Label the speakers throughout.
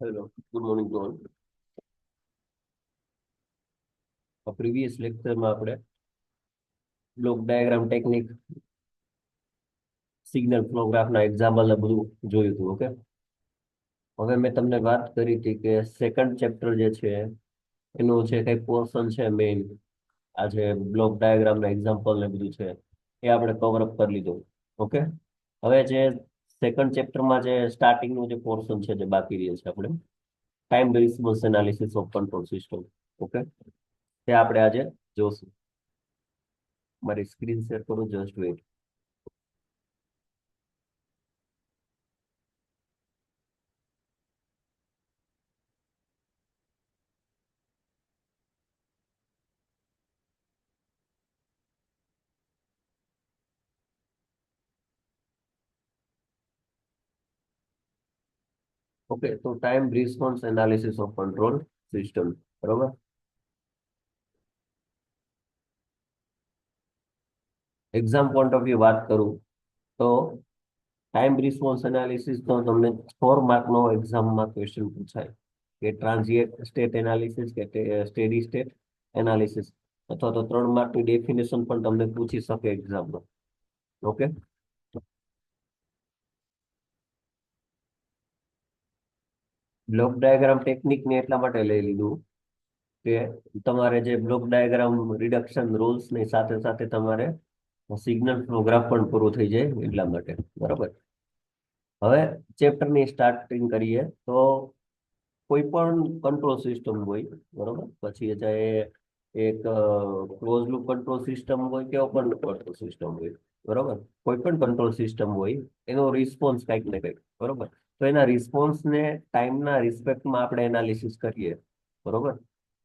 Speaker 1: Hello, good morning to all. Previous લેક્ચરમાં આપણે block diagram technique, signal flow ગ્રાફના example ને બધું જોયું હતું. ઓકે, હવે મેં તમને વાત કરી હતી કે સેકન્ડ ચેપ્ટર જે છે એનું છે કઈ પોર્શન છે મેઇન, આ જે બ્લોક ડાયાગ્રામના એક્ઝામ્પલ ને બધું છે એ આપણે કવર અપ કરી લીધું. ઓકે, હવે જે સેકન્ડ ચેપ્ટરમાં જે સ્ટાર્ટિંગનું જે પોર્શન છે જે બાકી રહે છે આપણે time response analysis of control system. Okay, તે આપણે આજે જોશું. મારી સ્ક્રીન શેર કરું, જસ્ટ વેઇટ. ઓકે, તો time response analysis of control system, બરોબર. એક્ઝામ પોઈન્ટ ઓફ વ્યૂ વાત કરું તો ટાઈમ રિસ્પોન્સ એનાલિસિસ તો તમને 4 માર્કનો એક્ઝામમાં ક્વેશ્ચન પૂછાય કે ટ્રાન્ઝિએન્ટ સ્ટેટ એનાલિસિસ કે સ્ટેડી સ્ટેટ એનાલિસિસ, અથવા તો 3 માર્કની ડેફિનેશન પણ તમને પૂછી શકે એક્ઝામમાં. ઓકે, બ્લોક ડાયાગ્રામ ટેકનિકને એટલા માટે લઈ લીધું કે તમારે જે બ્લોક ડાયાગ્રામ રિડક્શન રૂલ્સ ની સાથે સાથે તમારે સિગ્નલ ફ્લો ગ્રાફ પણ પૂરું થઈ જાય એટલા માટે, બરોબર. હવે ચેપ્ટરની સ્ટાર્ટિંગ કરીએ તો કોઈ પણ કંટ્રોલ સિસ્ટમ હોય, બરોબર, પછી એ ચાહે એક ક્લોઝ લૂપ કંટ્રોલ સિસ્ટમ હોય કે ઓપન લૂપ કંટ્રોલ સિસ્ટમ હોય, બરોબર. કોઈ પણ કંટ્રોલ સિસ્ટમ હોય એનો રિસ્પોન્સ કંઈક ને કંઈક, બરોબર. તો એના રિસ્પોન્સને ટાઈમના રિસ્પેક્ટમાં આપણે એનાલિસિસ કરીએ, બરોબર.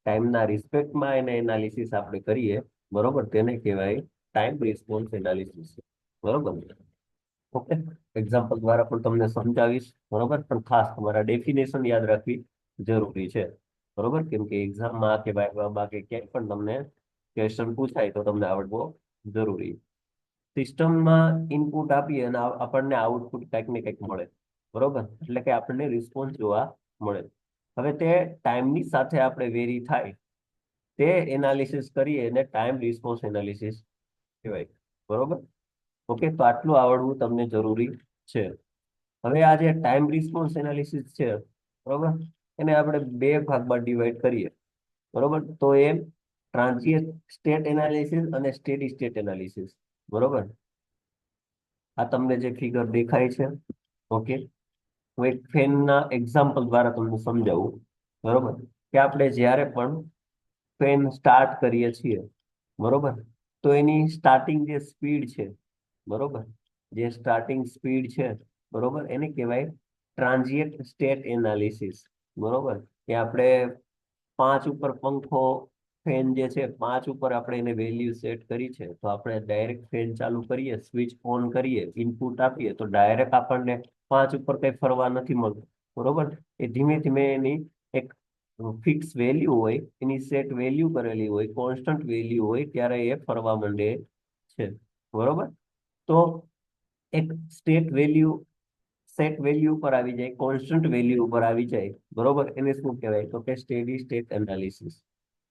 Speaker 1: ટાઈમના રિસ્પેક્ટમાં એને એનાલિસિસ આપણે કરીએ, બરોબર, તેને કહેવાય ટાઈમ રિસ્પોન્સ એનાલિસિસ, બરોબર. ઓકે, એક્ઝામ્પલ દ્વારા પણ તમને સમજાવીશ, બરોબર, પણ ખાસ તમારા ડેફિનેશન યાદ રાખવી જરૂરી છે, બરોબર, કેમ કે એક્ઝામમાં કે વાઇવામાં કે ક્યાંય પણ તમને ક્વેશ્ચન પૂછાય તો તમને આવડવો જરૂરી. સિસ્ટમમાં ઇનપુટ આપીએ અને આપણને આઉટપુટ કંઈક ને કંઈક મળે, બરોબર, એટલે કે આપણને રિસ્પોન્સ જોવા મળે. હવે તે ટાઈમની સાથે આપણે વેરી થાય તે એનાલિસિસ કરીએ અને ટાઈમ રિસ્પોન્સ એનાલિસિસ કહેવાય, બરોબર. ઓકે, તો આટલું આવડવું તમને જરૂરી છે. હવે આ જે ટાઈમ રિસ્પોન્સ એનાલિસિસ છે, બરોબર, એને આપણે બે ભાગમાં ડિવાઈડ કરીએ, બરોબર. તો એ ટ્રાન્ઝિયન્ટ સ્ટેટ એનાલિસિસ અને સ્ટેડી સ્ટેટ એનાલિસિસ, બરોબર. આ તમને જે ફિગર દેખાય છે, ઓકે, હું એક ફેનના એક્ઝામ્પલ દ્વારા તમને સમજાવું, બરોબર, કે આપણે જ્યારે પણ ફેન સ્ટાર્ટ કરીએ છીએ, બરોબર, તો એની સ્ટાર્ટિંગ જે સ્પીડ છે, બરોબર, જે સ્ટાર્ટિંગ સ્પીડ છે, બરોબર, એને કહેવાય ટ્રાન્ઝિયન્ટ સ્ટેટ એનાલિસિસ, બરોબર. કે આપણે 5 ઉપર પંખો, ફેન જે છે 5 ઉપર આપણે એને વેલ્યુ સેટ કરી છે, તો આપણે ડાયરેક્ટ ફેન ચાલુ કરીએ, સ્વિચ ઓન કરીએ, ઇનપુટ આપીએ તો ડાયરેક્ટ આપણને 5 ઉપર કઈ ફરવા નથી મળતું, બરોબર. એ ધીમે ધીમે એની એક ફિક્સ વેલ્યુ હોય, એની સેટ વેલ્યુ કરેલી હોય, કોન્સ્ટન્ટ વેલ્યુ હોય ત્યારે એ ફરવા માંડે છે, બરોબર. તો એક સ્ટેટ વેલ્યુ સેટ વેલ્યુ ઉપર આવી જાય, કોન્સ્ટન્ટ વેલ્યુ ઉપર આવી જાય, બરોબર, એને શું કહેવાય તો કે સ્ટેડી સ્ટેટ એનાલિસિસ,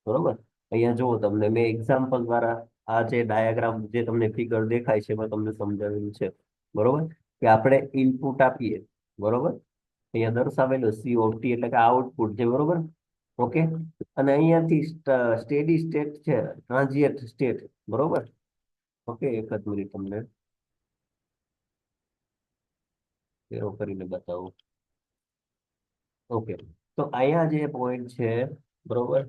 Speaker 1: બરોબર. અહીંયા જુઓ, તમને મેં એક્ઝામ્પલ દ્વારા આ જે ડાયાગ્રામ જે તમને ફિગર દેખાય છે એમાં તમને સમજાવેલું છે, બરોબર, કે આપણે ઇનપુટ આપીએ, બરોબર. અહીંયા દર્શાવેલું COT એટલે કે આઉટપુટ છે, બરોબર. ઓકે, અને અહીંયાથી સ્ટેડી સ્ટેટ છે, ટ્રાન્ઝિયન્ટ સ્ટેટ, બરોબર. ઓકે, એક જ મિનિટ તમને એરો કરીને બતાવું. ઓકે, તો અહીંયા જે પોઈન્ટ છે, બરોબર,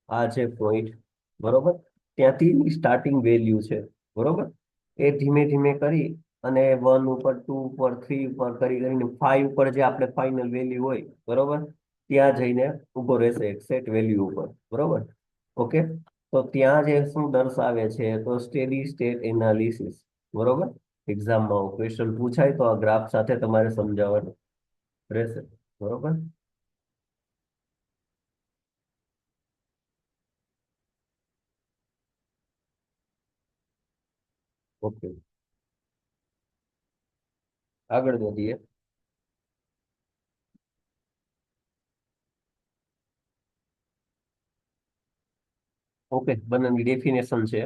Speaker 1: આ છે પોઈન્ટ, બરોબર, ત્યાંથી સ્ટાર્ટિંગ વેલ્યુ છે, બરોબર. એ ધીમે ધીમે કરી અને 1 ઉપર, 2 ઉપર, 3 ઉપર કરીને 5 ઉપર જે આપણે ફાઇનલ વેલ્યુ હોય, બરોબર, ત્યાં જઈને ઉભો રહેશે એક સેટ વેલ્યુ ઉપર, બરોબર. ઓકે, તો ત્યાં જે શું દર્શાવે છે તો સ્ટેડી સ્ટેટ એનાલિસિસ, બરોબર. એક્ઝામમાં ક્વેશ્ચન પૂછાય તો આ ગ્રાફ સાથે તમારે સમજાવવાનું રહેશે, બરોબર. ઓકે, આગળ વધીએ. ઓકે, બંનેની ડેફિનેશન છે.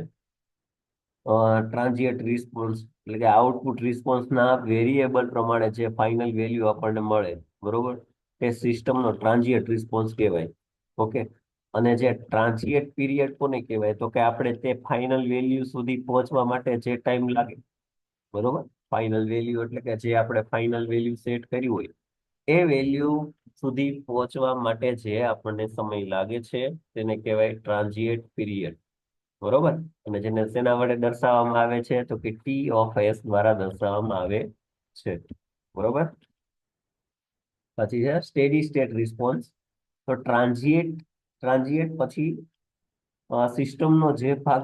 Speaker 1: ટ્રાન્ઝિયન્ટ રિસ્પોન્સ એટલે કે આઉટપુટ રિસ્પોન્સના વેરિયેબલ પ્રમાણે જે ફાઇનલ વેલ્યુ આપણને મળે, બરોબર, તે સિસ્ટમનો ટ્રાન્ઝિયન્ટ રિસ્પોન્સ કહેવાય. ઓકે. અને જે ટ્રાન્ઝિયન્ટ પીરિયડ કોને કહેવાય, તો કે આપણે તે ફાઇનલ વેલ્યુ સુધી પહોંચવા માટે જે ટાઈમ લાગે, બરોબર. ફાઇનલ વેલ્યુ એટલે કે જે આપણે ફાઇનલ વેલ્યુ સેટ કર્યું હોય એ વેલ્યુ સુધી પહોંચવા માટે જે આપણને સમય લાગે છે તેને કહેવાય ટ્રાન્ઝિયન્ટ પીરિયડ, બરોબર. અને જેને શેના વડે દર્શાવવામાં આવે છે, તો કે ટી ઓફ એસ દ્વારા દર્શાવવામાં આવે છે, બરોબર. પછી છે સ્ટેડી સ્ટેટ રિસ્પોન્સ. તો ટ્રાન્ઝિયન્ટ પછી સિસ્ટમનો જે ભાગ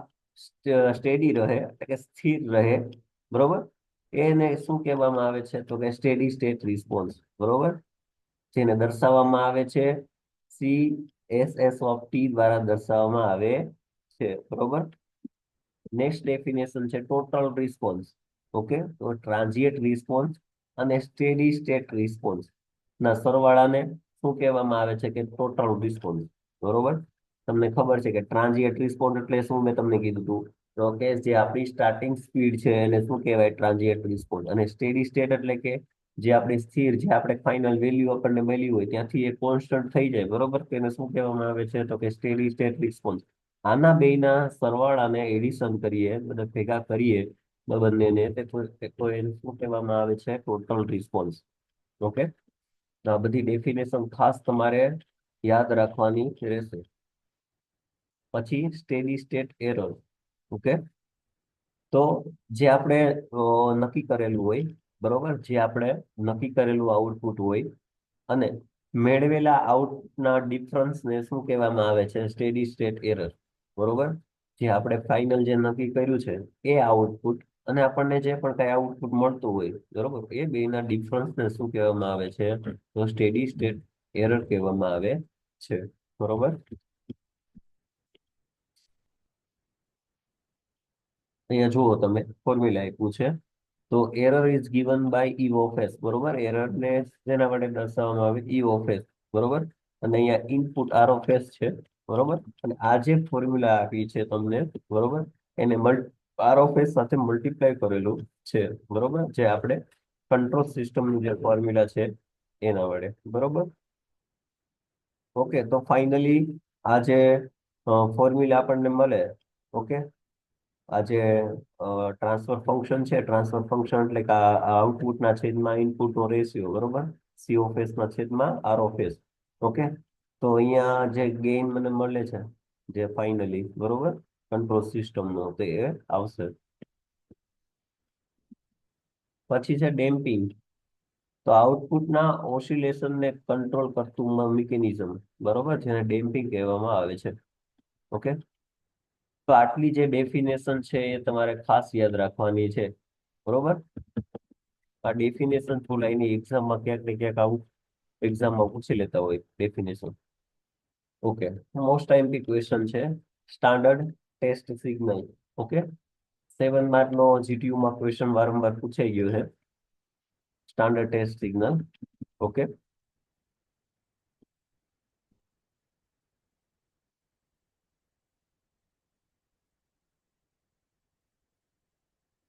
Speaker 1: સ્ટેડી રહે એટલે કે સ્થિર રહે, બરોબર, એને શું કહેવામાં આવે છે, તો કે સ્ટેડી સ્ટેટ રિસ્પોન્સ, બરોબર. જેને દર્શાવવામાં આવે છે CSS ઓફ ટી દ્વારા દર્શાવવામાં આવે છે, બરોબર. નેક્સ્ટ ડેફિનેશન છે ટોટલ રિસ્પોન્સ. ઓકે, તો ટ્રાન્ઝિયન્ટ રિસ્પોન્સ અને સ્ટેડી સ્ટેટ રિસ્પોન્સ ના સરવાળાને શું કહેવામાં આવે છે, કે ટોટલ રિસ્પોન્સ, બરોબર. તમને ખબર છે કે ટ્રાન્ઝિયન્ટ રિસ્પોન્સ એટલે શું, મેં તમને કીધું હતું. તો કે જે આપણી સ્ટાર્ટિંગ સ્પીડ છે એને શું કહેવાય, ટ્રાન્ઝિયન્ટ રિસ્પોન્સ. અને સ્ટેડી સ્ટેટ એટલે કે જે આપણી સ્થિર, જે આપણે ફાઇનલ વેલ્યુ આપણને મળી હોય ત્યાંથી એ કોન્સ્ટન્ટ થઈ જાય, બરોબર, તેને શું કહેવામાં આવે છે, તો કે સ્ટેડી સ્ટેટ રિસ્પોન્સ. આના બેયના સરવાળાને એડિશન કરીએ, બધા ભેગા કરીએ બંનેને, તો એને શું કહેવામાં આવે છે, ટોટલ રિસ્પોન્સ. ઓકે. તો આ બધી ડેફિનેશન ખાસ તમારે યાદ રાખવાની રહેશે. પછી સ્ટેડી સ્ટેટ એરર. ઓકે. તો જે આપણે નક્કી કરેલું હોય, બરોબર, જે આપણે નક્કી કરેલું આઉટપુટ હોય અને મેળવેલા આઉટના ડિફરન્સને શું કહેવામાં આવે છે, સ્ટેડી સ્ટેટ એરર, બરોબર. જે આપણે ફાઇનલ જે નક્કી કર્યું છે એ આઉટપુટ અને આપણને જે પણ કઈ આઉટપુટ મળતું હોય, બરોબર, એ બેના ડિફરન્સને શું કહેવામાં આવે છે, તો સ્ટેડી સ્ટેટ એરર કહેવામાં આવે છે, બરોબર. અહીંયા જુઓ તમે, ફોર્મ્યુલા આપ્યું છે. તો error is given by E of S, બરોબર. એરર ને જેના વડે દર્શાવવામાં આવે, ઈ ઓફ એસ, બરોબર. અને અહીંયા ઇનપુટ આર ઓફ એસ છે, બરોબર. અને આ જે ફોર્મ્યુલા આપી છે તમને, બરોબર, એને આર ઓફ એસ સાથે મલ્ટીપ્લાય કરેલું છે, બરોબર, જે આપણે કંટ્રોલ સિસ્ટમનું જે ફોર્મ્યુલા છે એના વડે, બરોબર. ઓકે. તો ફાઇનલી આ જે ફોર્મ્યુલા આપણને મળે, ઓકે, આ જે ટ્રાન્સફર ફંક્શન છે, ટ્રાન્સફર ફંક્શન એટલે કે આઉટપુટના છેદમાં ઇનપુટનો રેશિયો, બરોબર, સી ઓફ એસ ના છેદમાં આર ઓફ એસ. ઓકે. તો અહીંયા જે ગેઇન મને મળે છે, જે ફાઇનલી, બરોબર, કંટ્રોલ સિસ્ટમનો, તો એ આવશે. પછી છે ડેમ્પિંગ. તો આઉટપુટના ઓસિલેશનને કંટ્રોલ કરતું મિકેનિઝમ, બરોબર, જેને ડેમ્પિંગ કહેવામાં આવે છે. ઓકે. તો આટલી જે ડેફિનેશન છે એ તમારે ખાસ યાદ રાખવાની છે, બરોબર. આ ડેફિનેશન થોડા એની એક્ઝામમાં ક્યાંક ને ક્યાંક આવું એક્ઝામમાં પૂછી લેતા હોય definition. Okay. Most IMP question છે standard test signal. Okay. 7 mark નો જીટીયુ માં ક્વેશ્ચન વારંવાર પૂછાઈ ગયો છે, standard test signal. Okay.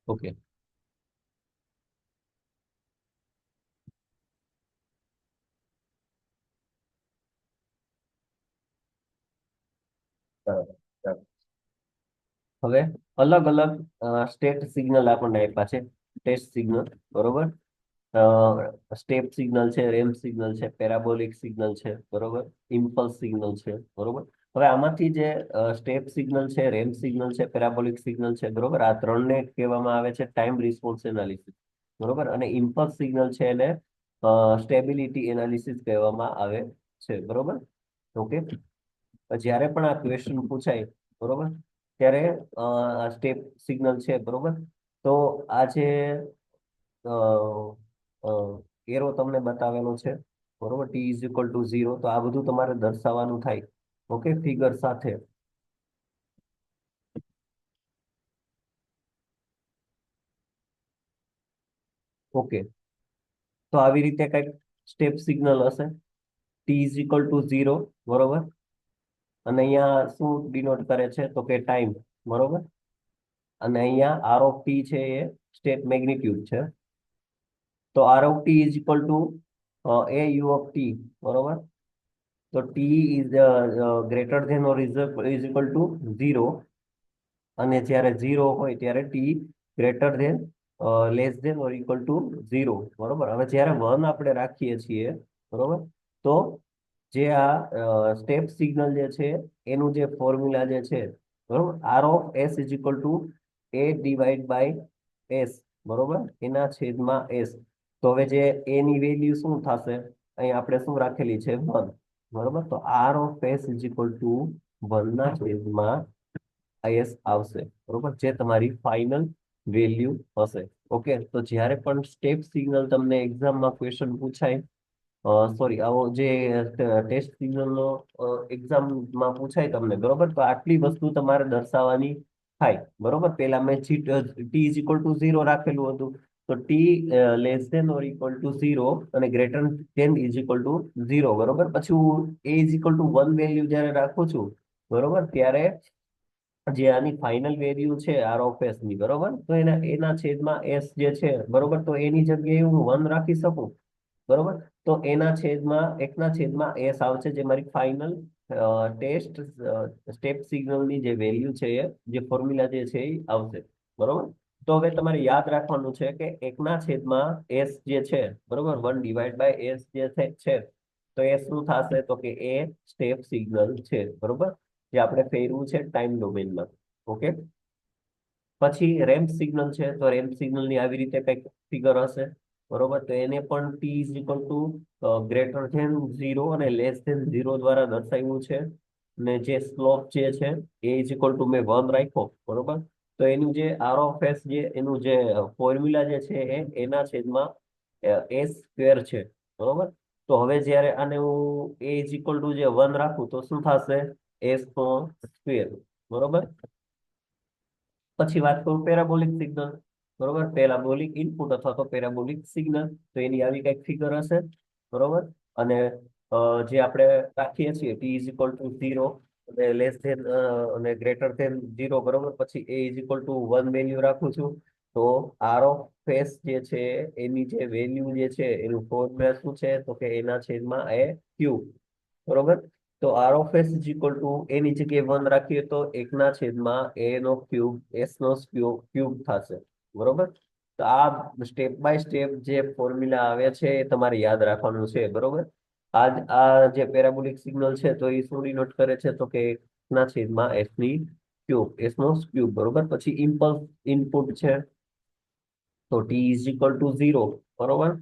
Speaker 1: Okay. બરાબર. બરાબર. હવે અલગ અલગ સ્ટેટ સિગ્નલ આપણને આપ્યા છે, ટેસ્ટ સિગ્નલ, બરોબર. સ્ટેપ સિગ્નલ છે, રેમ્પ સિગ્નલ છે, પેરાબોલિક સિગ્નલ છે, બરોબર, ઇમ્પલ્સ સિગ્નલ છે, બરોબર. હવે આમાંથી જે સ્ટેપ સિગ્નલ છે, રેમ્પ સિગ્નલ છે, પેરાબોલિક સિગ્નલ છે, બરોબર, આ ત્રણને કહેવામાં આવે છે ટાઈમ રિસ્પોન્સ એનાલિસિસ, બરોબર. અને ઇમ્પલ્સ સિગ્નલ છે એને સ્ટેબિલિટી એનાલિસિસ કહેવામાં આવે છે, બરોબર. ઓકે. જ્યારે પણ આ ક્વેશ્ચન પૂછાય, બરોબર, ત્યારે આ સ્ટેપ સિગ્નલ છે, બરોબર. તો આ જે એરો તમને બતાવેલો છે, બરોબર, ટી ઇઝ ઇક્વલ ટુ 0, તો આ બધું તમારે દર્શાવવાનું થાય, ઓકે, ફિગર સાથે. ઓકે. તો આવી રીતે કઈક સ્ટેપ સિગ્નલ હશે, ટી ઇઝ ઇક્વલ ટુ 0, બરોબર. અને અહીંયા શું ડિનોટ કરે છે તો કે ટાઈમ, બરોબર. અને અહીંયા આર ઓફ ટી છે એ સ્ટેપ મેગ્નિટ્યુડ છે. તો R of T is equal to A U of T, બરોબર. તો T is greater than or is equal to 0, અને જ્યારે 0 હોય ત્યારે T greater than less than or equal to 0, બરોબર. હવે જ્યારે 1 આપણે રાખીએ છીએ, બરોબર, તો જે આ સ્ટેપ સિગ્નલ જે છે એનું જે ફોર્મ્યુલા જે છે, બરોબર, R of S is equal to A divide by S, બરોબર, એના છેદમાં એસ. તો હવે જે એ ની વેલ્યુ શું થશે, અહીં આપણે શું રાખેલી છે 1, બરોબર. તો R of S is equal to 1 ના છેદમાં એસ આવશે, બરોબર, જે તમારી ફાઇનલ વેલ્યુ હશે. ઓકે, તો જ્યારે પણ સ્ટેપ સિગ્નલ તમને એક્ઝામમાં ક્વેશ્ચન પૂછાય, સોરી, આવો જે ટેસ્ટ સિગ્નલનો એક્ઝામમાં પૂછાય તમને, બરોબર, તો આટલી વસ્તુ તમારે દર્શાવવાની થાય, બરોબર. પેલા મેં ટી ઇઝ ઇક્વલ ટુ 0 રાખેલું હતું, તો T less than or equal to 0 અને greater than is equal to 0, બરોબર. પછી હું A is equal to 1 value જ્યારે રાખું છું, બરોબર, ત્યારે જે આની ફાઇનલ વેલ્યુ છે આર ઓફ એસ ની, બરોબર, તો એના છેદમાં એસ જે છે, બરોબર, તો એની જગ્યાએ હું 1 રાખી શકું, બરોબર. તો એના છેદમાં એકના છેદમાં એસ આવશે, જે મારી ફાઇનલ ટેસ્ટ સ્ટેપ સિગ્નલની જે વેલ્યુ છે એ, જે ફોર્મ્યુલા જે છે એ આવશે, બરોબર. તો હવે તમારે યાદ રાખવાનું છે કે એકના છેદમાં એસ જે છે, બરોબર, 1 ડિવાઈડ બાય એસ જે છે, તો એ શું થશે તો કે એ સ્ટેપ સિગ્નલ છે, બરોબર, જે આપણે ફેરવું છે ટાઈમ ડોમેનમાં. ઓકે, પછી રેમ્પ સિગ્નલ છે, તો રેમ્પ સિગ્નલ ની આવી રીતે કઈક ફિગર હશે, બરોબર. તો એને પણ T is equal to greater than 0 અને લેસ ધેન 0 દ્વારા દર્શાવ્યું છે. ને જે સ્લોપ જે છે એ ઇઝ ઇક્વલ ટુ મેં 1 રાખ્યો, બરોબર. તો એનું જે આર ઓફ એસ જે એનું જે ફોર્મ્યુલા જે છે એ એના છેદમાં એસ સ્ક્વેર છે, બરોબર. તો હવે જ્યારે આને હું એ ઇઝ ઇક્વલ ટુ જે 1 રાખું તો શું થશે, એસ નો સ્ક્વેર, બરોબર. પછી વાત કરું પેરાબોલિક સિગ્નલ, બરોબર, પેરાબોલિક ઇનપુટ અથવા તો પેરાબોલિક સિગ્નલ, તો એની આવી કઈક ફિગર હશે, બરોબર. અને જે આપણે રાખીએ છીએ ટી ઇઝ ઇક્વલ ટુ 0 અને લેસ ધેન અને ગ્રેટર ધેન 0, બરોબર. પછી એ ઇઝ ઇક્વલ ટુ 1 વેલ્યુ રાખું છું, તો આર ઓફ ફેસ જે છે એની જે વેલ્યુ જે છે એનું ફોર્મ્યુલા શું છે તો કે એના છેદમાં એ ક્યુ, બરોબર. તો R of S is equal to એની જગ્યાએ 1 રાખીએ તો એકના છેદમાં એ નો ક્યુબ એસ નો ક્યુબ થશે, બરોબર. તો આ સ્ટેપ બાય સ્ટેપ જે ફોર્મ્યુલા આવે છે એ તમારે યાદ રાખવાનું છે, બરોબર. આ જે પેરાબોલિક સિગ્નલ છે તો એ શું ડિનોટ કરે છે તો કે એકના છેદમાં એસ ની ક્યુબ, એસ નો ક્યુબ, બરોબર. પછી ઇમ્પલ્સ ઇનપુટ છે, તો ટી ઇઝ ઇક્વલ ટુ 0, બરોબર.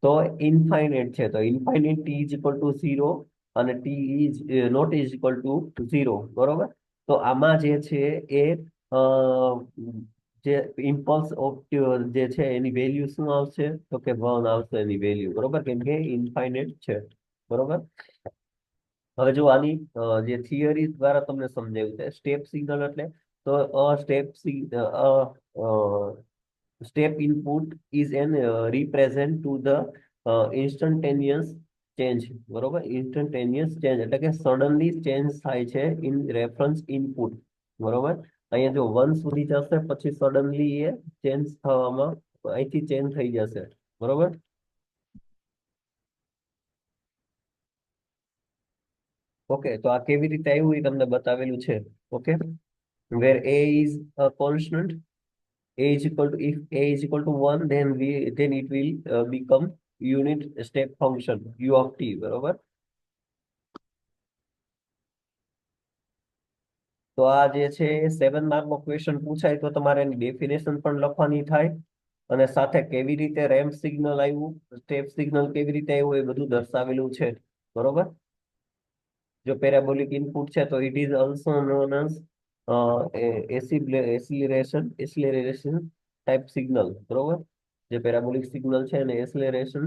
Speaker 1: તો ઇનફાઇનાઇટ છે, તો infinite T is equal to 0 અને T is not is equal to 0, બરોબર. તો આમાં જે છે એ અ, જે ઇમ્પલ્સ ઓફ જે છે એની વેલ્યુ શું આવશે તો કે 1 આવશે એની વેલ્યુ, બરોબર, કેમ કે ઇનફાઇનાઇટ છે, બરોબર. હવે જો આની જે થિયરી દ્વારા તમને સમજાવ્યું છે સ્ટેપ સિગ્નલ એટલે, તો step input is an represent to the instantaneous change, બરોબર. ઇન્સ્ટન્ટેનિયસ ચેન્જ એટલે કે સડનલી ચેન્જ થાય છે ઇન રેફરન્સ ઇનપુટ, બરોબર. અહીંયા જો 1 સુધી જશે પછી સડનલી એ ચેન્જ થવામાં અહીંથી ચેન્જ થઈ જશે, બરોબર. ઓકે, તો આ કેવી રીતે આવ્યું એ તમને બતાવેલું છે. Okay, where a is a constant, a is equal to, if a is equal to 1, then it will become unit step function u of t, બરોબર. તો આ જે છે 7 માર્ક નો ક્વેશ્ચન પૂછાય તો તમારે એની ડેફિનેશન પણ લખવાની થાય, અને સાથે કેવી રીતે રેમ્પ સિગ્નલ આવ્યું, સ્ટેપ સિગ્નલ કેવી રીતે આવ્યું એ બધું દર્શાવેલું છે, બરોબર. જો પેરાબોલિક ઇનપુટ છે તો it is also known as acceleration type signal, બરોબર. જે પેરાબોલિક સિગ્નલ છે એને એસિલેરેશન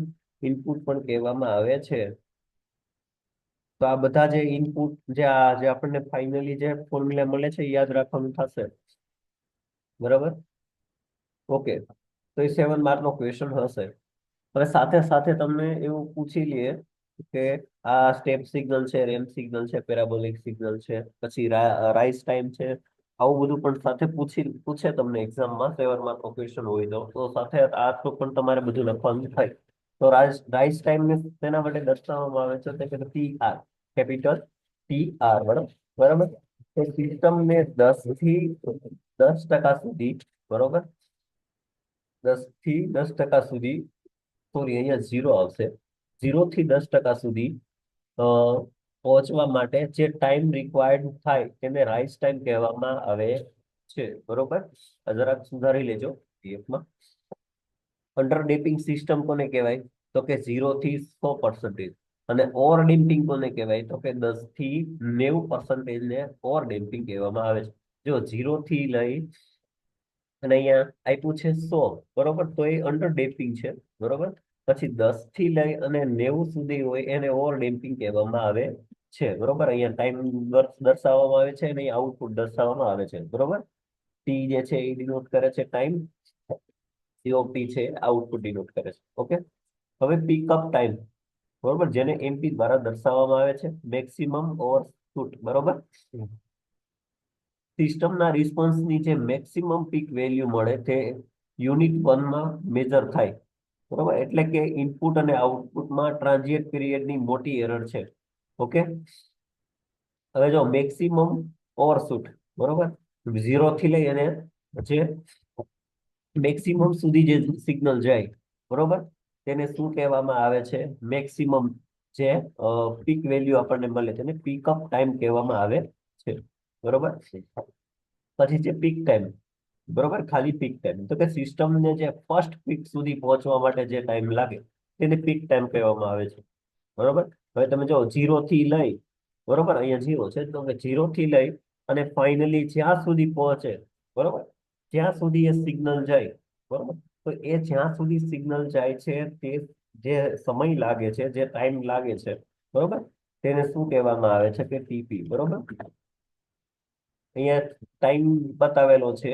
Speaker 1: ઇનપુટ પણ કહેવામાં આવે છે. તો આ બધા જે ઇનપુટ જે આપણને ફાઇનલી જે ફોર્મ્યુલા મળે છે એ યાદ રાખવાનું થશે, બરાબર. ઓકે, તો એ 7 માર્ક નો ક્વેશ્ચન હશે. હવે સાથે સાથે તમને એવું પૂછી લઈએ કે આ સ્ટેપ સિગ્નલ છે, રેમ્પ સિગ્નલ છે, પેરાબોલિક સિગ્નલ છે, પછી રાઈસ ટાઈમ છે. આવું બધું પણ સાથે પૂછે તમને એક્ઝામમાં 7 માર્ક નો ક્વેશ્ચન હોય તો સાથે આ તો પણ તમારે બધું લખવાનું થાય. તો રાઈસ ટાઈમ ને તેના માટે દર્શાવવામાં આવે છે તો કે TR, કેપિટલ TR, બરાબર. બરાબર. તો સિસ્ટમ ને 10 થી 10% સુધી, બરોબર, 10 થી 10% સુધી, સોરી અહીંયા 0 આવશે, 0 થી 10% સુધી અ, પહોંચવા માટે જે ટાઈમ રિક્વાયર્ડ થાય તેને રાઈસ ટાઈમ કહેવામાં આવે છે, બરોબર. આ જરાક સુધારી લેજો પીએફમાં. અંડર ડેમ્પિંગ સિસ્ટમ કોને કહેવાય? તો કે 0 થી 100%. અને ઓવર ડેમ્પિંગ કોને કહેવાય? તો કે 10 થી 90% ને ઓવર ડેમ્પિંગ કહેવામાં આવે છે. જો 0 થી લઈ અને અહીંયા આપ્યું છે 100, બરોબર, તો એ અંડર ડેમ્પિંગ છે, બરોબર. પછી 10 થી લઈ અને 90 સુધી હોય એને ઓવર ડેમ્પિંગ કહેવામાં આવે છે, બરોબર. અહીંયા ટાઈમ દર્શાવવામાં આવે છે અને આઉટપુટ દર્શાવવામાં આવે છે, બરોબર. ટી જે છે એ ડિનોટ કરે છે ટાઈમ, સીઓપી છે આઉટપુટ ડિનોટ કરે છે. ઓકે. હવે પિકઅપ ટાઈમ, બરોબર, જેને એમપી દ્વારા દર્શાવવામાં આવે છે, મેક્સિમમ ઓવરશૂટ, બરોબર. સિસ્ટમના રિસ્પોન્સની જે મેક્સિમમ પીક વેલ્યુ મળે તે યુનિટ 1 માં મેજર થાય, બરોબર. એટલે કે ઇનપુટ અને આઉટપુટમાં ટ્રાન્ઝિએન્ટ પીરિયડની મોટી એરર છે. ઓકે. હવે જો મેક્સિમમ ઓવરશૂટ, બરોબર, 0 થી લઈ અને જે મેક્સિમમ સુધી જે સિગ્નલ જાય, બરોબર, તેને શું કહેવામાં આવે છે? મેક્સિમમ જે પીક વેલ્યુ આપણને મળે તેને પીકઅપ ટાઈમ કહેવામાં આવે છે, બરોબર. પછી જે પીક ટાઈમ, બરોબર, ખાલી પીક ટાઈમ, તો કે સિસ્ટમને જે ફર્સ્ટ પીક સુધી પહોંચવા માટે જે ટાઈમ લાગે તેને પીક ટાઈમ કહેવામાં આવે છે, બરોબર. હવે તમે જો 0 થી લઈ, બરોબર, અહીંયા 0 છે તો કે 0 થી લઈ અને ફાઇનલી જ્યાં સુધી પહોંચે, બરોબર, જ્યાં સુધી એ સિગ્નલ જાય, બરોબર, તો એ જ્યાં સુધી સિગ્નલ જાય છે તે જે સમય લાગે છે, જે ટાઈમ લાગે છે, બરોબર, તેને શું કહેવામાં આવે છે? કે ટીપી, બરોબર. અહીંયા ટાઈમ બતાવેલો છે.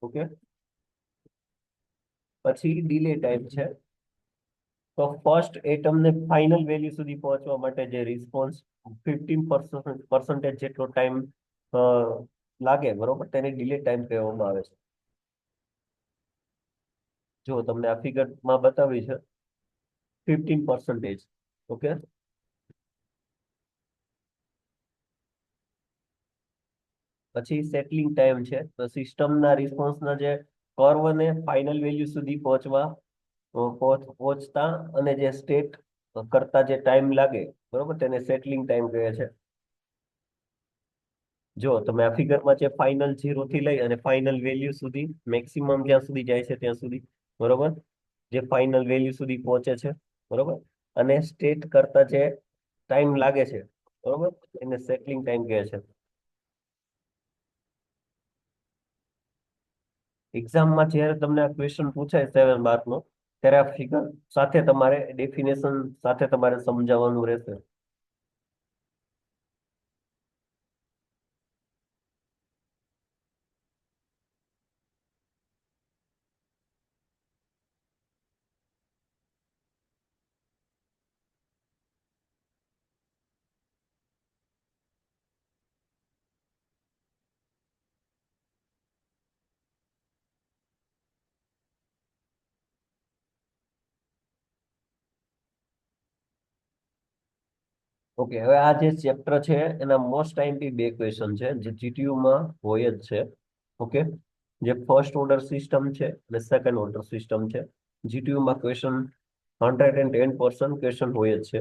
Speaker 1: ઓકે. પછી ડીલે ટાઈમ છે. તો ફર્સ્ટ એટમને ફાઇનલ વેલ્યુ સુધી પહોંચવા માટે જે રિસ્પોન્સ 15% જેટલો ટાઈમ લાગે, બરોબર, તેને ડીલે ટાઈમ કહેવામાં આવે છે. જો તમને આ ફિગરમાં બતાવી છે 15%. ઓકે. પછી સેટલિંગ ટાઈમ છે. તો સિસ્ટમના રિસ્પોન્સના જે કર્વને ફાઇનલ વેલ્યુ સુધી પહોંચતા અને જે સ્ટેટ કરતા જે ટાઈમ લાગે, બરોબર, તેને સેટલિંગ ટાઈમ કહે છે. જો તમે આ ફિગરમાં છે ફાઇનલ 0 થી લઈ અને ફાઇનલ વેલ્યુ સુધી, મેક્સિમમ જ્યાં સુધી જાય છે ત્યાં સુધી, બરોબર, જે ફાઇનલ વેલ્યુ સુધી પહોંચે છે, બરોબર, અને સ્ટેટ કરતા જે ટાઈમ લાગે છે, બરોબર, એને સેટલિંગ ટાઈમ કહે છે. એક્ઝામમાં જ્યારે તમને આ ક્વેશ્ચન પૂછાય 7 માર્કનો, ત્યારે આ ફિગર સાથે તમારે ડેફિનેશન સાથે તમારે સમજાવવાનું રહેશે. ઓકે. હવે આ જે ચેપ્ટર છે એના મોસ્ટ ટાઈમથી 2 ક્વેશ્ચન છે જે જીટીયુમાં હોય જ છે. ઓકે. જે ફર્સ્ટ ઓર્ડર સિસ્ટમ છે અને સેકન્ડ ઓર્ડર સિસ્ટમ છે. જીટીયુમાં ક્વેશ્ચન 110% ક્વેશ્ચન હોય જ છે.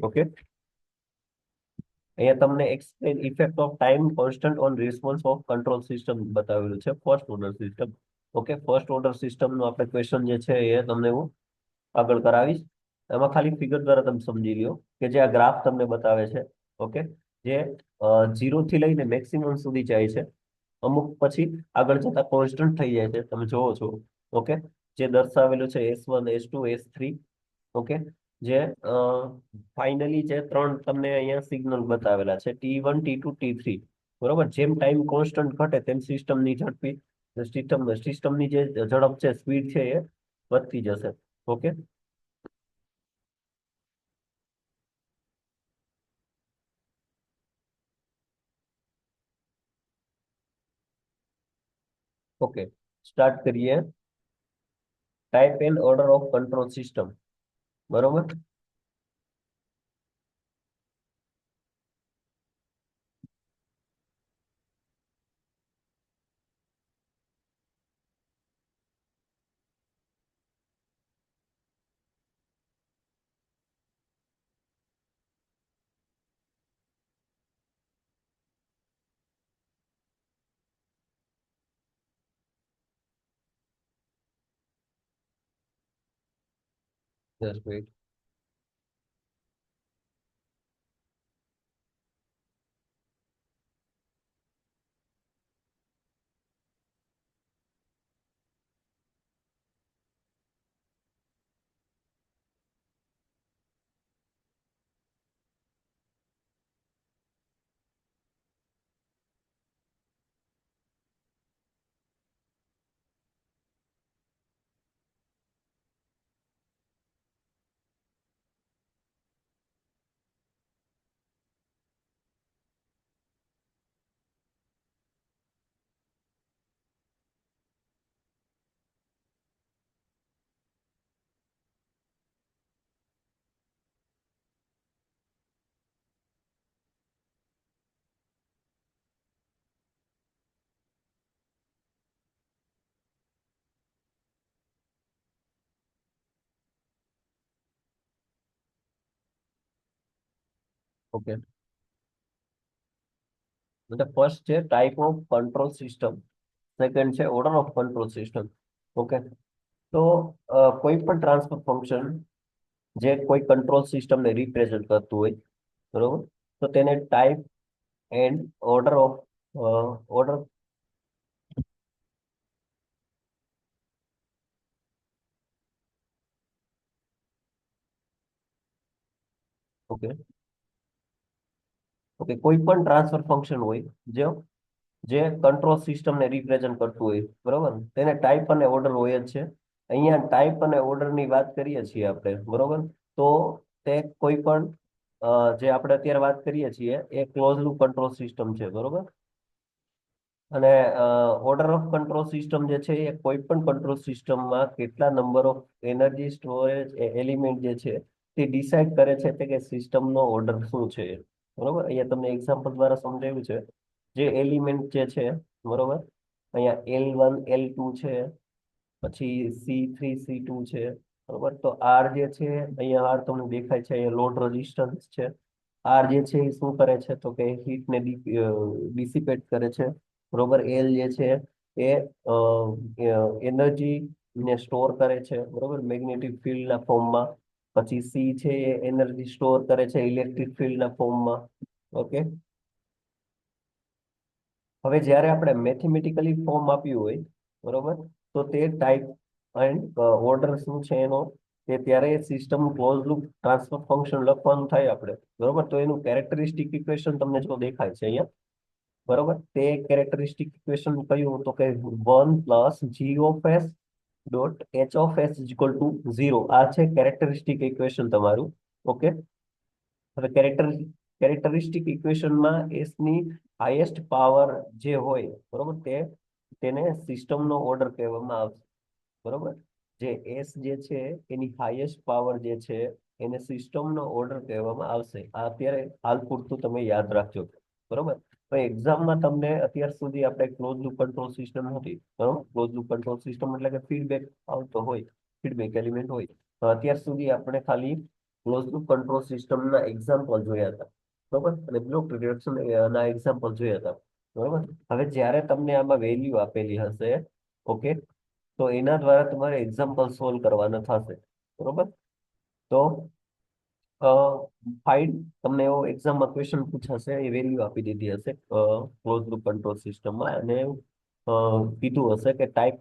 Speaker 1: ઓકે. અહીંયા તમને explain effect of time constant on response of control system બતાવેલું છે, first order system. Okay. First order સિસ્ટમનો આપણે ક્વેશ્ચન જે છે એ તમને હું આગળ કરાવીશ. એમાં ખાલી ફિગર દ્વારા તમે સમજી લ્યો કે જે આ ગ્રાફ તમને બતાવે છે. ઓકે. જે 0 થી લઈને મેક્સિમમ સુધી જાય છે, અમુક પછી આગળ જતા કોન્સ્ટન્ટ થઈ જાય છે, તમે જોવો છો. ઓકે. જે દર્શાવેલું છે S1 S2 S3. ઓકે. જે ફાઇનલી જે 3 તમને અહીંયા સિગ્નલ બતાવેલા છે T1 T2 T3, બરોબર. જેમ ટાઈમ કોન્સ્ટન્ટ ઘટે તેમ સિસ્ટમની ઝડપી સિસ્ટમની જે ઝડપ છે, સ્પીડ છે, એ વધતી જશે. ઓકે. સિસ્ટમની જે ઝડપ છે, સ્પીડ છે, એ વધતી જશે. ઓકે. સિસ્ટમની જે ઝડપ છે, સ્પીડ છે, એ વધતી જશે. ઓકે. સિસ્ટમની જે ઝડપ છે, સ્પીડ છે, એ વધતી જશે. ઓકે. સિસ્ટમની જે ઝડપ છે, સ્પીડ છે, એ વધતી જશે. ઓકે. ઓકે, સ્ટાર્ટ કરીએ. Type and order of control system. બરોબર. Just wait. ઓકે, એટલે ફર્સ્ટ છે type of control system, second છે order of control system. Okay. તો કોઈ પણ ટ્રાન્સફર ફંક્શન જે કોઈ કંટ્રોલ સિસ્ટમને રિપ્રેઝન્ટ કરતું હોય, બરોબર, તો તેને type and order of order. Okay. Okay, કોઈ પણ ટ્રાન્સફર ફંક્શન હોય જે જે કંટ્રોલ સિસ્ટમને રિપ્રેઝન્ટ કરતું હોય, બરોબર, તેને ટાઈપ અને ઓર્ડર હોય જ છે. અહીંયા ટાઈપ અને ઓર્ડરની વાત કરીએ છીએ આપણે, બરોબર. તો તે કોઈ પણ જે આપણે અત્યારે વાત કરીએ છીએ એ ક્લોઝ લૂપ કંટ્રોલ સિસ્ટમ છે, બરોબર. અને ઓર્ડર ઓફ કંટ્રોલ સિસ્ટમ જે છે એ કોઈ પણ કંટ્રોલ સિસ્ટમમાં કેટલા number of energy storage element જે છે તે ડિસાઈડ કરે છે તે કે સિસ્ટમનો ઓર્ડર શું છે. બરોબર, અહીંયા તમને એક્ઝામ્પલ દ્વારા સમજાવ્યું છે. જે એલિમેન્ટ જે છે, બરોબર, અહીંયા L1 L2 છે, પછી C3 C2 છે, બરોબર. તો આર જે છે, અહીંયા આર તમને દેખાય છે, અહીંયા લોડ રેઝિસ્ટન્સ છે. આર જે છે એ શું કરે છે તો કે હીટને ડિસિપેટ કરે છે, બરોબર. એલ જે છે એ એનર્જી ને સ્ટોર કરે છે, બરોબર, મેગ્નેટિક ફિલ્ડના ફોર્મમાં. પછી સી છે એ એનર્જી સ્ટોર કરે છે ઇલેક્ટ્રિક ફિલ્ડના ફોર્મમાં. ઓકે. હવે જ્યારે આપણે મેથેમેટિકલી ફોર્મ આપ્યું હોય, બરોબર, તો તે ટાઈપ એન્ડ ઓર્ડર શું છે એનો, તે ત્યારે system close loop transfer function લખવાનું થાય આપણે, બરોબર. તો એનું કેરેક્ટરિસ્ટિક ઇક્વેશન તમને જો દેખાય છે અહીંયા, બરોબર. તે કેરેક્ટરિસ્ટિક ઇક્વેશન કયું તો કે 1 + g(s) ડોટ h(s) = 0. આ છે કેરેક્ટરિસ્ટિક ઇક્વેશન તમારું. ઓકે. હવે કેરેક્ટરિસ્ટિક ઇક્વેશનમાં એસ ની હાઈએસ્ટ પાવર જે હોય, બરોબર, તેને સિસ્ટમનો ઓર્ડર કહેવામાં આવશે, બરોબર. જે એસ જે છે એની હાઈએસ્ટ પાવર જે છે એને સિસ્ટમનો ઓર્ડર કહેવામાં આવશે. આ અત્યારે હાલ પૂરતું તમે યાદ રાખજો, બરોબર. તો એક્ઝામમાં તમને અત્યાર સુધી આપણે ક્લોઝ લૂપ કંટ્રોલ સિસ્ટમ હતી, બરોબર. ક્લોઝ લૂપ કંટ્રોલ સિસ્ટમ એટલે કે ફીડબેક આવતો હોય, ફીડબેક એલિમેન્ટ હોય. તો અત્યાર સુધી આપણે ખાલી ક્લોઝ લૂપ કંટ્રોલ સિસ્ટમના એક્ઝામ્પલ જોયા હતા, બરોબર, અને બ્લોક રિડક્શન ના એક્ઝામ્પલ જોયા હતા, બરોબર. હવે જ્યારે તમને આમાં વેલ્યુ આપેલી હશે, ઓકે, તો એના દ્વારા તમારે એક્ઝામ્પલ સોલ્વ કરવાના થશે, બરોબર. તો ફાઇન, તમને એવો એક્ઝામમાં ક્વેશ્ચન પૂછાશે, એ વેલ્યુ આપી દીધી હશે ક્લોઝ લૂપ કંટ્રોલ સિસ્ટમમાં, અને કીધું હશે કે type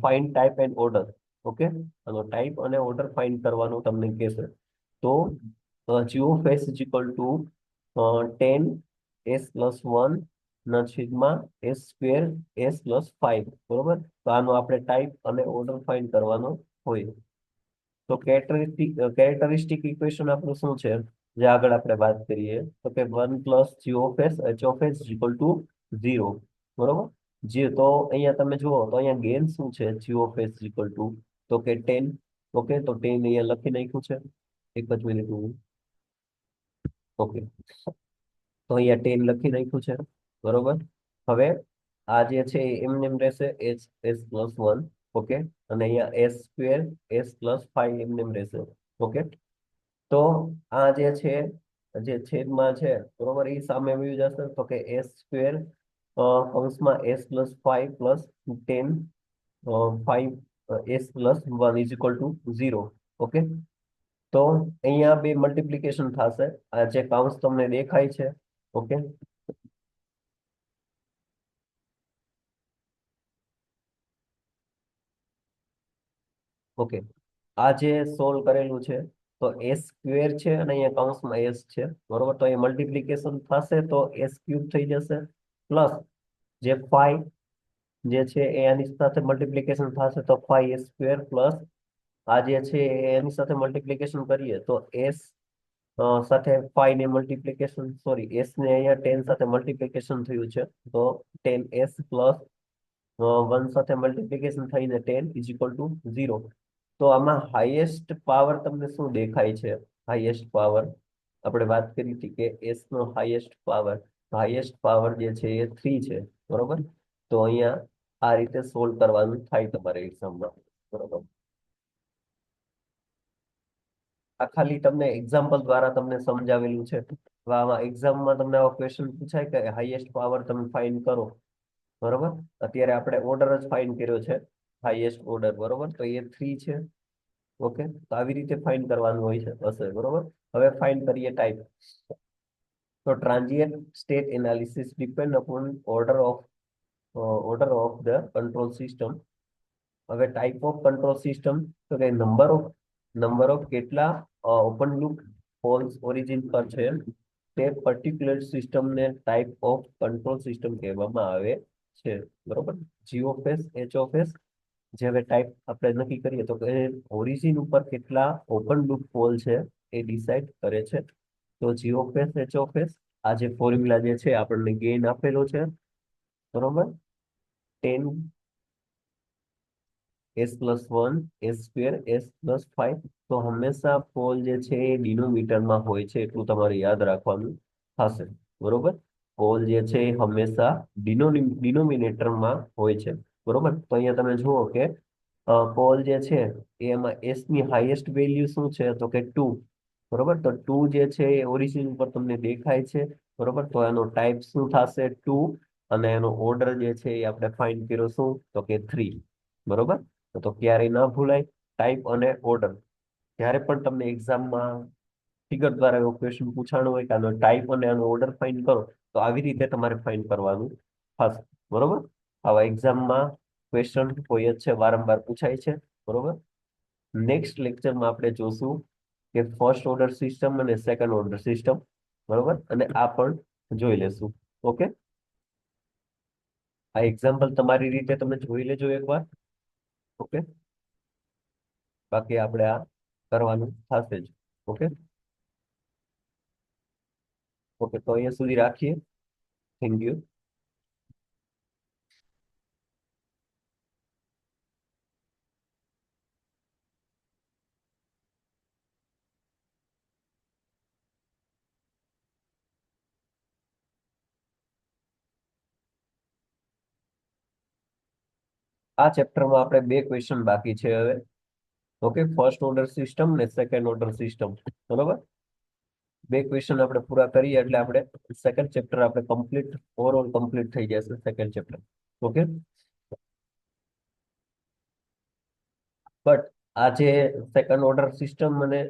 Speaker 1: fine type and order. Okay. અને ટાઈપ અને ઓર્ડર ફાઇન્ડ કરવાનું તમને કહેશે. તો g(s) = 10s+1 ના છેદમાં s²s+5, બરોબર. તો આનો આપણે ટાઈપ અને ઓર્ડર ફાઇન્ડ કરવાનો હોય. તો કેરેક્ટરિસ્ટિક ઇક્વેશન આપણું શું છે, જે આગળ આપણે વાત કરીએ તો કે 1 + g(h(s) = 0, બરોબર. જે તો અહીંયા તમે જુઓ તો અહીંયા ગેન શું છે જી ઓફ એસ ઇક્વલ ટુ તો કે 10. ઓકે, તો 10 અહીંયા લખી નાખ્યું છે. એક જ મિનિટ. ઓકે, તો અહીંયા 10 લખી નાખ્યું છે. બરોબર. હવે આ જે છે એ એમને એમ રહેશે એસ એસ પ્લસ 1. ઓકે, અને અહીંયા એસ સ્ક્વેર એસ પ્લસ 5 એમને એમ રહેશે. ઓકે, તો આ જે છે જે છેદમાં છે બરોબર એ સામે આવી જશે તો કે એસ સ્ક્વેર કૌંસમાં S plus 5 plus 10 5 S plus 1 is equal to 0. Okay, તો અહીંયા બે મલ્ટિપ્લિકેશન થશે. આ જે કૌંસ તમને દેખાય છે. ઓકે. ઓકે, આ જે સોલ્વ કરેલું છે તો એસ સ્ક્વેર છે અને અહીંયા કૌંસમાં એસ છે. બરોબર, તો એ મલ્ટિપ્લિકેશન થશે તો એસ ક્યુબ થઈ જશે પ્લસ જે 5 જે છે એ એની સાથે મલ્ટિપ્લિકેશન થશે તો 5 સ્ક્વેર પ્લસ આ જે છે એ એની સાથે મલ્ટિપ્લિકેશન કરીએ તો એસ સાથે 5 ને મલ્ટિપ્લિકેશન સોરી એસ ને અહીંયા 10 સાથે મલ્ટિપ્લિકેશન થયું છે તો 10s પ્લસ 1 સાથે મલ્ટિપ્લિકેશન થઈને 10 ઇઝ ઇક્વલ ટુ 0. તો આમાં હાઈએસ્ટ પાવર તમને શું દેખાય છે? હાઈએસ્ટ પાવર આપણે વાત કરી હતી કે એસ નો હાઈએસ્ટ પાવર જે છે એ 3 છે. બરોબર, તો અહીંયા આ રીતે સોલ્વ કરવાનું થાય તમારે એક્ઝામમાં. બરોબર, આ ખાલી તમને એક્ઝામ્પલ દ્વારા તમને સમજાવેલું છે. હવે આમાં એક્ઝામમાં તમને આવો ક્વેશ્ચન પૂછાય કે હાઈએસ્ટ પાવર તમે ફાઇન્ડ કરો. બરોબર, અત્યારે આપણે ઓર્ડર જ ફાઇન્ડ કર્યો છે. હાઈએસ્ટ ઓર્ડર બરોબર, તો એ 3 છે. ઓકે, તો આવી રીતે ફાઇન્ડ કરવાનું હોય છે હશે. બરોબર, હવે ફાઇન્ડ કરીએ ટાઈપ. તો transient state analysis depend upon order of the control system. હવે ટાઈપ ઓફ કંટ્રોલ સિસ્ટમ તો કે નંબર ઓફ કેટલા ઓપન લૂપ હોલ્સ ઓરિજિન પર છે તે પર્ટિક્યુલર સિસ્ટમને ટાઈપ ઓફ કંટ્રોલ સિસ્ટમ કહેવામાં આવે છે. બરોબર, G of S H of S જે હવે ટાઈપ આપણે નક્કી કરીએ તો કે ઓરિજિન ઉપર કેટલા ઓપન લૂપ હોલ છે એ ડિસાઈડ કરે છે. તો G of S H of S આ જે ફોર્મ્યુલા જે છે આપણને ગેઇન આપેલો છે. બરોબર, 10 S plus 1 S square S plus 5. તો હંમેશા પોલ જે છે એ ડિનોમીટરમાં હોય છે એટલું તમારે યાદ રાખવાનું થશે. બરોબર, પોલ જે છે એ હંમેશા ડિનોમિનેટરમાં હોય છે. બરોબર, તો અહીંયા તમે જુઓ કે પોલ જે છે એમાં એસ ની હાઈએસ્ટ વેલ્યુ શું છે તો કે 2. બરોબર, તો 2 જે છે એ ઓરિજિન ઉપર તમને દેખાય છે. બરોબર, તો એનો ટાઈપ શું થશે 2 અને એનો ઓર્ડર જે છે એ આપણે ફાઇન્ડ કર્યો શું તો કે 3. બરોબર, તો ક્યારેય ના ભૂલાય ટાઈપ અને ઓર્ડર. જ્યારે પણ તમને એક્ઝામમાં ફિગર દ્વારા એવો ક્વેશ્ચન પૂછાણો હોય કે આનો ટાઈપ અને આનો ઓર્ડર ફાઇન્ડ કરો તો આવી રીતે તમારે ફાઇન્ડ કરવાનું થશે. બરોબર, આવા એક્ઝામમાં ક્વેશ્ચન કોઈ જ છે વારંવાર પૂછાય છે. બરોબર, નેક્સ્ટ લેક્ચરમાં આપણે જોશું કે ફર્સ્ટ ઓર્ડર સિસ્ટમ અને સેકન્ડ ઓર્ડર સિસ્ટમ. બરોબર, અને આ પણ જોઈ લેશું. ઓકે, આ એક્ઝામ્પલ તમારી રીતે તમે જોઈ લેજો એકવાર. ઓકે, બાકી આપણે આ કરવાનું થશે જ. ઓકે. ઓકે, તો અહીંયા સુધી રાખીએ. Thank you. આ ચેપ્ટરમાં આપણે બે ક્વેશ્ચન બાકી છે હવે. ઓકે, ફર્સ્ટ ઓર્ડર સિસ્ટમ ને સેકન્ડ ઓર્ડર સિસ્ટમ. બરોબર, બે ક્વેશ્ચન આપણે પૂરા કરીએ એટલે આપણે સેકન્ડ ચેપ્ટર આપણે કમ્પ્લીટ ઓવરઓલ કમ્પ્લીટ થઈ જશે સેકન્ડ ચેપ્ટર. ઓકે, બટ આ જે સેકન્ડ ઓર્ડર સિસ્ટમ અને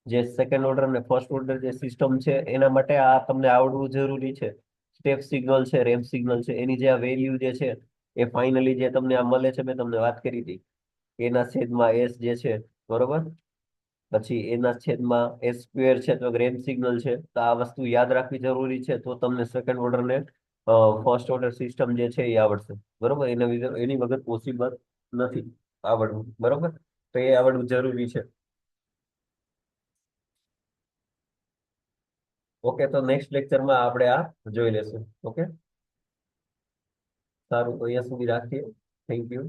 Speaker 1: જે સેકન્ડ ઓર્ડર અને ફર્સ્ટ ઓર્ડર જે સિસ્ટમ છે એના માટે આ તમને આવડવું જરૂરી છે. સ્ટેપ સિગ્નલ છે, રેમ્પ સિગ્નલ છે, એની જે આ વેલ્યુ જે છે એ ફાઇનલી જે તમને આ મળે છે મેં તમને વાત કરી હતી એના છેદમાં એસ જે છે. બરોબર, પછી એના છેદમાં એસ સ્ક્વેર છે તો રેમ્પ સિગ્નલ છે. તો આ વસ્તુ યાદ રાખવી જરૂરી છે તો તમને સેકન્ડ ઓર્ડર ને ફર્સ્ટ ઓર્ડર સિસ્ટમ જે છે એ આવડશે. બરોબર, એની વગર પોસિબલ નથી આવડવું. બરોબર, તો એ આવડવું જરૂરી છે. ઓકે, તો નેક્સ્ટ લેક્ચરમાં આપણે આ જોઈ લેશું. ઓકે. સારું, તો અહીંયા સુધી રાખીએ. Thank you.